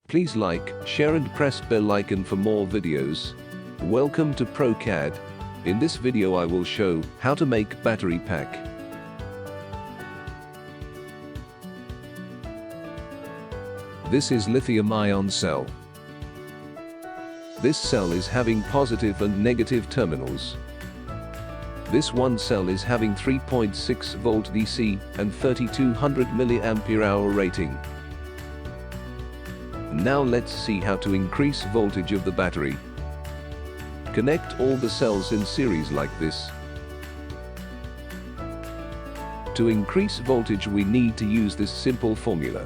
Please like, share and press bell icon for more videos. Welcome to ProCAD. In this video I will show how to make battery pack. This is lithium-ion cell. This cell is having positive and negative terminals. This one cell is having 3.6 volt DC and 3200 mAh rating. Now let's see how to increase voltage of the battery. Connect all the cells in series like this. To increase voltage we need to use this simple formula.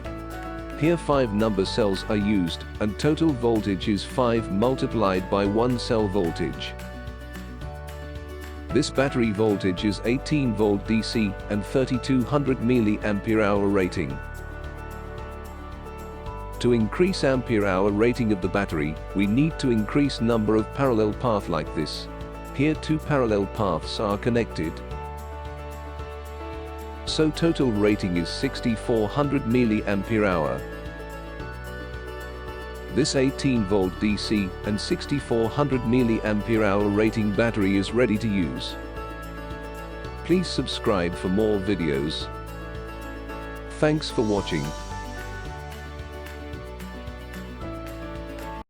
Here 5 number cells are used and total voltage is 5 multiplied by 1 cell voltage. This battery voltage is 18 volt DC and 3200 mAh rating. To increase ampere hour rating of the battery, we need to increase number of parallel path like this. Here 2 parallel paths are connected. So total rating is 6400 mAh. This 18 volt DC and 6400 mAh rating battery is ready to use. Please subscribe for more videos. Thanks for watching.